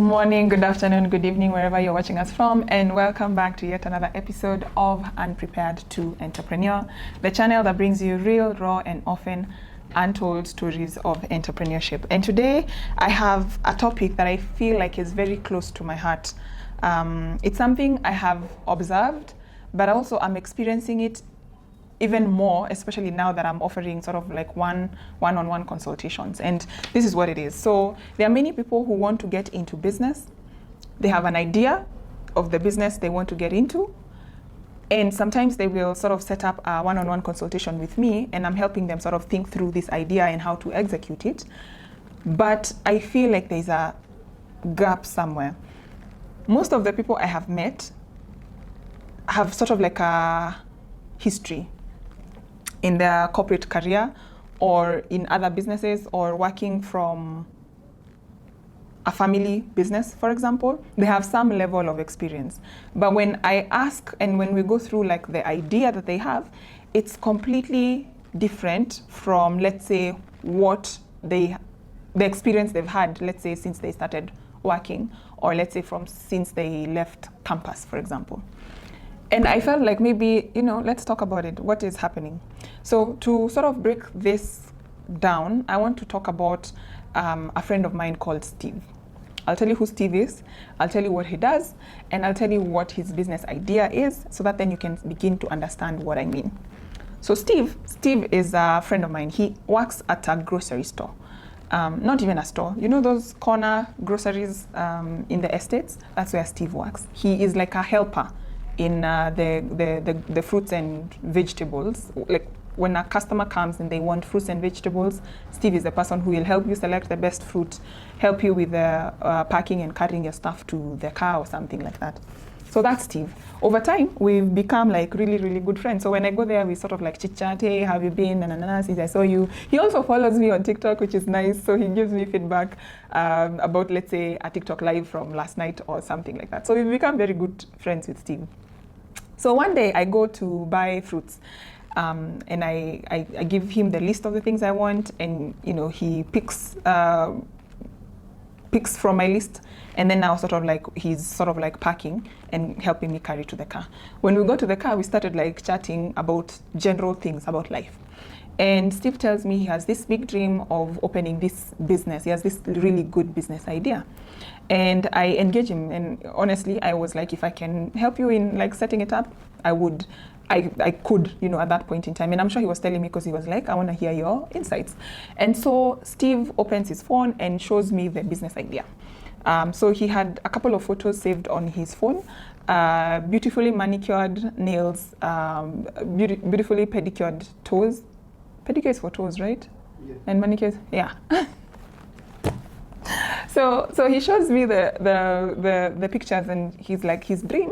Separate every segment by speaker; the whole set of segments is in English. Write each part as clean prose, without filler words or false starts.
Speaker 1: morning, good afternoon, good evening, wherever you're watching us from, and welcome back to yet another episode of Unprepared to Entrepreneur, the channel that brings you real, raw, and often untold stories of entrepreneurship. And today I have a topic that I feel like is very close to my heart. It's something I have observed, but also I'm experiencing it even more, especially now that I'm offering sort of like one-on-one consultations. And this is what it is. So there are many people who want to get into business. They have an idea of the business they want to get into. And sometimes they will sort of set up a one-on-one consultation with me, and I'm helping them sort of think through this idea and how to execute it. But I feel like there's a gap somewhere. Most of the people I have met have sort of like a history in their corporate career or in other businesses or working from a family business, for example. They have some level of experience. But when I ask and when we go through like the idea that they have, it's completely different from, let's say, what the experience they've had, let's say, since they started working, or let's say from since they left campus, for example. And I felt like maybe, let's talk about it. What is happening? So to sort of break this down, I want to talk about a friend of mine called Steve. I'll tell you who Steve is, I'll tell you what he does, and I'll tell you what his business idea is, so that then you can begin to understand what I mean. So Steve is a friend of mine. He works at a grocery store. Not even a store. You know those corner groceries in the estates? That's where Steve works. He is like a helper in the fruits and vegetables. Like when a customer comes and they want fruits and vegetables, Steve is the person who will help you select the best fruit, help you with the packing and carrying your stuff to the car or something like that. So that's Steve. Over time, we've become like really, really good friends. So when I go there, we sort of like chit-chat, hey, how have you been? Since I saw you. He also follows me on TikTok, which is nice. So he gives me feedback about, let's say, a TikTok live from last night or something like that. So we've become very good friends with Steve. So one day I go to buy fruits, and I give him the list of the things I want, and he picks from my list, and then now he's sort of like packing and helping me carry to the car. When we got to the car, we started like chatting about general things about life. And Steve tells me he has this big dream of opening this business. He has this really good business idea. And I engage him, and honestly, I was like, if I can help you in like setting it up, I would. I could, at that point in time. And I'm sure he was telling me because he was like, I want to hear your insights. And so Steve opens his phone and shows me the business idea. So he had a couple of photos saved on his phone, beautifully manicured nails, beautifully pedicured toes. Pedicure is for toes, right? Yeah. And manicure, yeah. So he shows me the pictures, and he's like, his dream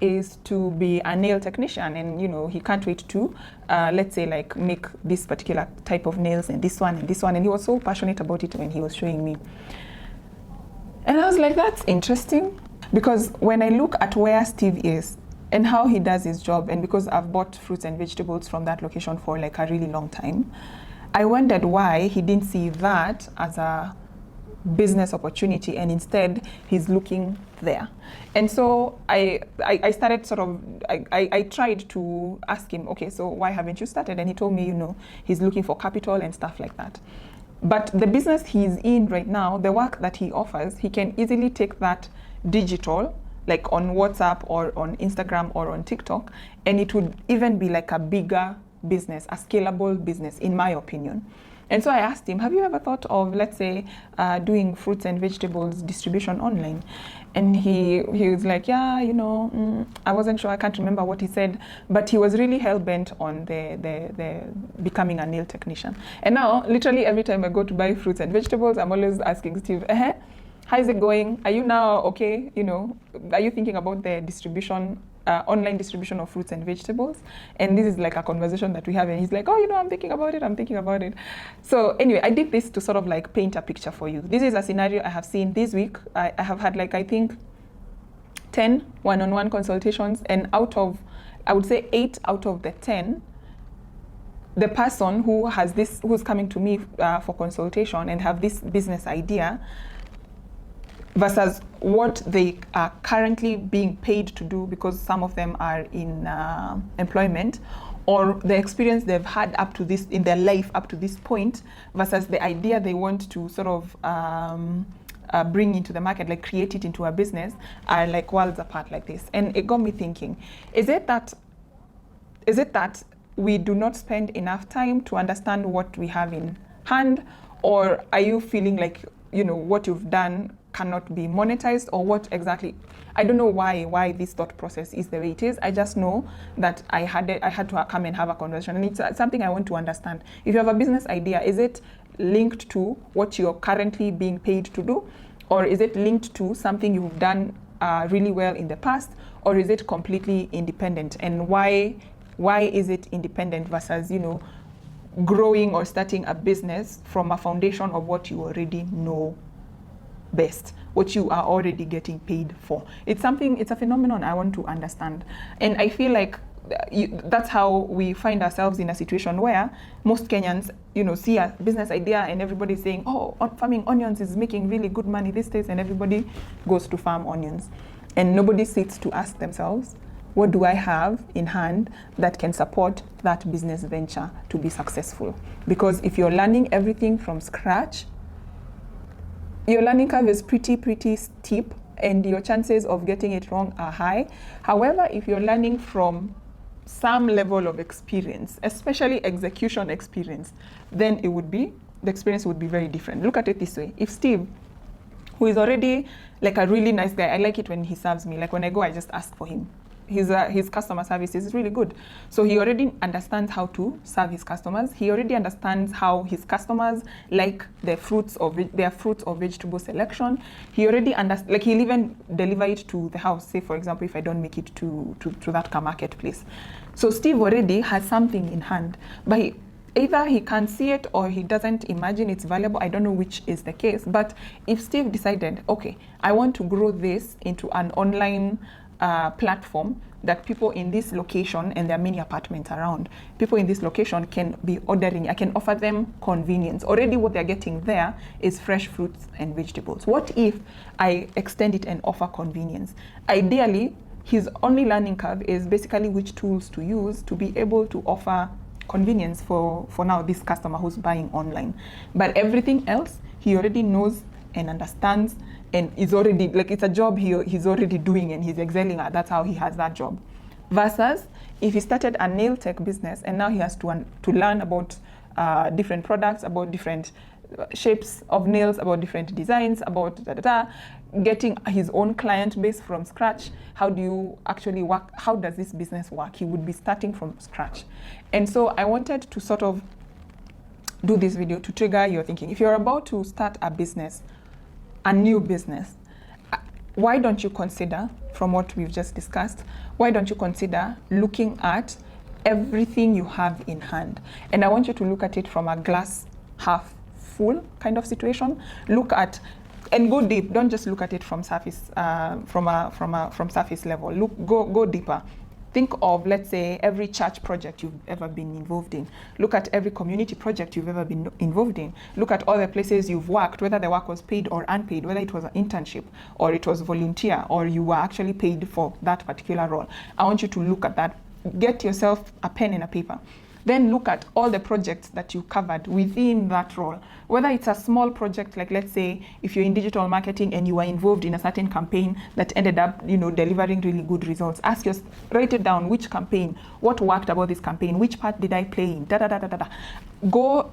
Speaker 1: is to be a nail technician, and he can't wait to let's say like make this particular type of nails and this one, and he was so passionate about it when he was showing me. And I was like, that's interesting, because when I look at where Steve is and how he does his job, and because I've bought fruits and vegetables from that location for like a really long time, I wondered why he didn't see that as a business opportunity, and instead he's looking there. And so I started I tried to ask him, okay, so why haven't you started? And he told me, he's looking for capital and stuff like that. But the business he's in right now, the work that he offers, he can easily take that digital, like on WhatsApp or on Instagram or on TikTok, and it would even be like a bigger business, a scalable business, in my opinion. And so I asked him, have you ever thought of, let's say, doing fruits and vegetables distribution online? And he was like, yeah, I wasn't sure, I can't remember what he said, but he was really hell-bent on the becoming a nail technician. And now, literally every time I go to buy fruits and vegetables, I'm always asking Steve, how is it going? Are you now okay? Are you thinking about the distribution, online distribution of fruits and vegetables? And this is like a conversation that we have, and he's like, oh, I'm thinking about it. So anyway, I did this to sort of like paint a picture for you. This is a scenario I have seen this week. I have had like, I think 10 one-on-one consultations, and I would say 8 out of the 10, the person who's coming to me for consultation and have this business idea versus what they are currently being paid to do, because some of them are in employment, or the experience they've had up to this in their life up to this point, versus the idea they want to sort of bring into the market, like create it into a business, are like worlds apart like this. And it got me thinking, is it that we do not spend enough time to understand what we have in hand, or are you feeling like, you know, what you've done cannot be monetized, or what exactly? I don't know why this thought process is the way it is. I just know that I had to come and have a conversation, and it's something I want to understand. If you have a business idea, is it linked to what you're currently being paid to do, or is it linked to something you've done really well in the past, or is it completely independent? And why is it independent versus, you know, growing or starting a business from a foundation of what you already know best, what you are already getting paid for? It's a phenomenon I want to understand. And I feel like that's how we find ourselves in a situation where most Kenyans, you know, see a business idea and everybody's saying, oh, farming onions is making really good money these days, and everybody goes to farm onions. And nobody sits to ask themselves, what do I have in hand that can support that business venture to be successful? Because if you're learning everything from scratch, your learning curve is pretty steep, and your chances of getting it wrong are high. However, if you're learning from some level of experience, especially execution experience, then the experience would be very different. Look at it this way. If Steve, who is already like a really nice guy, I like it when he serves me. Like when I go, I just ask for him. His customer service is really good. So he already understands how to serve his customers. He already understands how his customers like their fruits or vegetable selection. He already understands, like he'll even deliver it to the house. Say, for example, if I don't make it to that car marketplace. So Steve already has something in hand, but either he can't see it or he doesn't imagine it's valuable. I don't know which is the case. But if Steve decided, okay, I want to grow this into an online platform that people in this location, and there are many apartments around, people in this location can be ordering. I can offer them convenience. Already what they're getting there is fresh fruits and vegetables. What if I extend it and offer convenience? Ideally, his only learning curve is basically which tools to use to be able to offer convenience for now this customer who's buying online. But everything else, he already knows and understands, and is already, like, it's a job he's already doing and he's excelling at. That's how he has that job. Versus if he started a nail tech business and now he has to learn about different products, about different shapes of nails, about different designs, about getting his own client base from scratch. How do you actually work? How does this business work? He would be starting from scratch. And so I wanted to sort of do this video to trigger your thinking. If you're about to start a business, a new business, why don't you consider, from what we've just discussed, why don't you consider looking at everything you have in hand? And I want you to look at it from a glass half full kind of situation. Look at and go deep. Don't just look at it from surface, from surface level. Go deeper. Think of, let's say, every church project you've ever been involved in. Look at every community project you've ever been involved in. Look at all the places you've worked, whether the work was paid or unpaid, whether it was an internship or it was volunteer or you were actually paid for that particular role. I want you to look at that. Get yourself a pen and a paper. Then look at all the projects that you covered within that role. Whether it's a small project, like let's say if you're in digital marketing and you were involved in a certain campaign that ended up, delivering really good results. Write it down, which campaign, what worked about this campaign, which part did I play in, Go,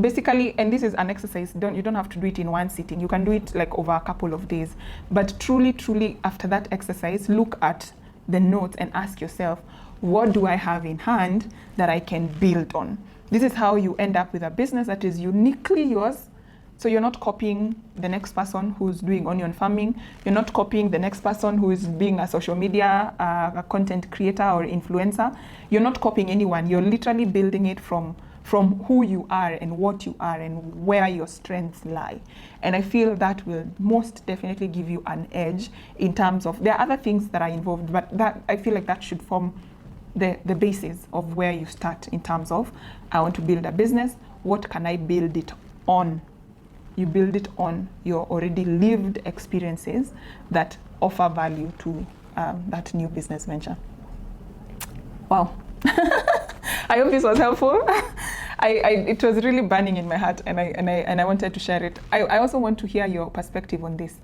Speaker 1: basically, and this is an exercise, you don't have to do it in one sitting. You can do it like over a couple of days. But truly, after that exercise, look at the notes and ask yourself, what do I have in hand that I can build on? This is how you end up with a business that is uniquely yours. So you're not copying the next person who's doing onion farming. You're not copying the next person who is being a social media a content creator or influencer. You're not copying anyone. You're literally building it from who you are and what you are and where your strengths lie. And I feel that will most definitely give you an edge in terms of, there are other things that are involved, but that I feel like that should form the basis of where you start in terms of, I want to build a business, what can I build it on? you build it on your already lived experiences that offer value to that new business venture. Wow. I hope this was helpful. It was really burning in my heart, and I wanted to share it. I also want to hear your perspective on this.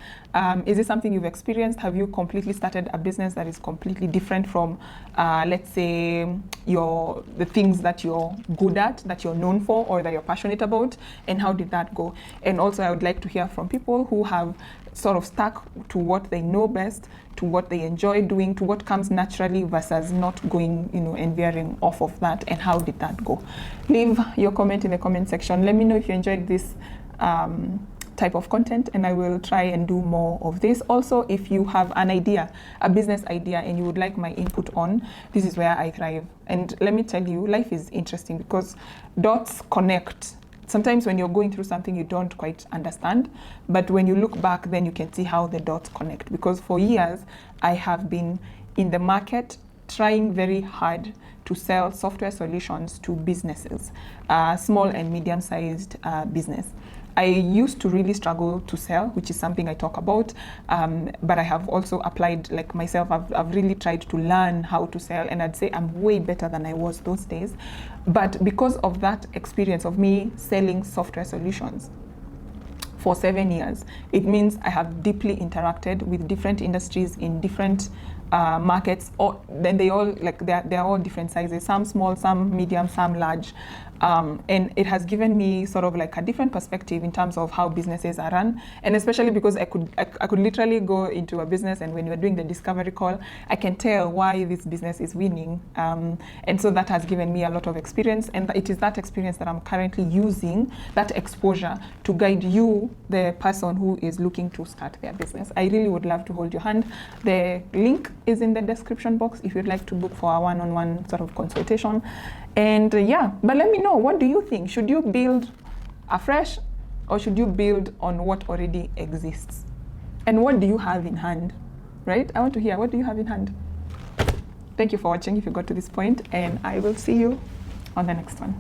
Speaker 1: Is this something you've experienced? Have you completely started a business that is completely different from, let's say, the things that you're good at, that you're known for, or that you're passionate about? And how did that go? And also, I would like to hear from people who have sort of stuck to what they know best, to what they enjoy doing, to what comes naturally versus not going, and veering off of that, and how did that go? Leave your comment in the comment section. Let me know if you enjoyed this type of content, and I will try and do more of this. Also, if you have an idea, a business idea, and you would like my input on, this is where I thrive. And let me tell you, life is interesting because dots connect. Sometimes when you're going through something you don't quite understand, but when you look back, then you can see how the dots connect. Because for years, I have been in the market trying very hard to sell software solutions to businesses, small and medium-sized business. I used to really struggle to sell, which is something I talk about, but I have also applied, like myself, I've really tried to learn how to sell, and I'd say I'm way better than I was those days. But because of that experience of me selling software solutions for 7 years, it means I have deeply interacted with different industries in different markets, or then they all they're all different sizes, some small, some medium, some large, and it has given me sort of like a different perspective in terms of how businesses are run. And especially because I could literally go into a business, and when you're doing the discovery call, I can tell why this business is winning, and so that has given me a lot of experience, and it is that experience that I'm currently using, that exposure, to guide you, the person who is looking to start their business. I really would love to hold your hand. The link is in the description box if you'd like to book for a one-on-one sort of consultation. And but let me know, what do you think? Should you build afresh, or should you build on what already exists? And what do you have in hand, right? I want to hear, what do you have in hand? Thank you for watching if you got to this point, and I will see you on the next one.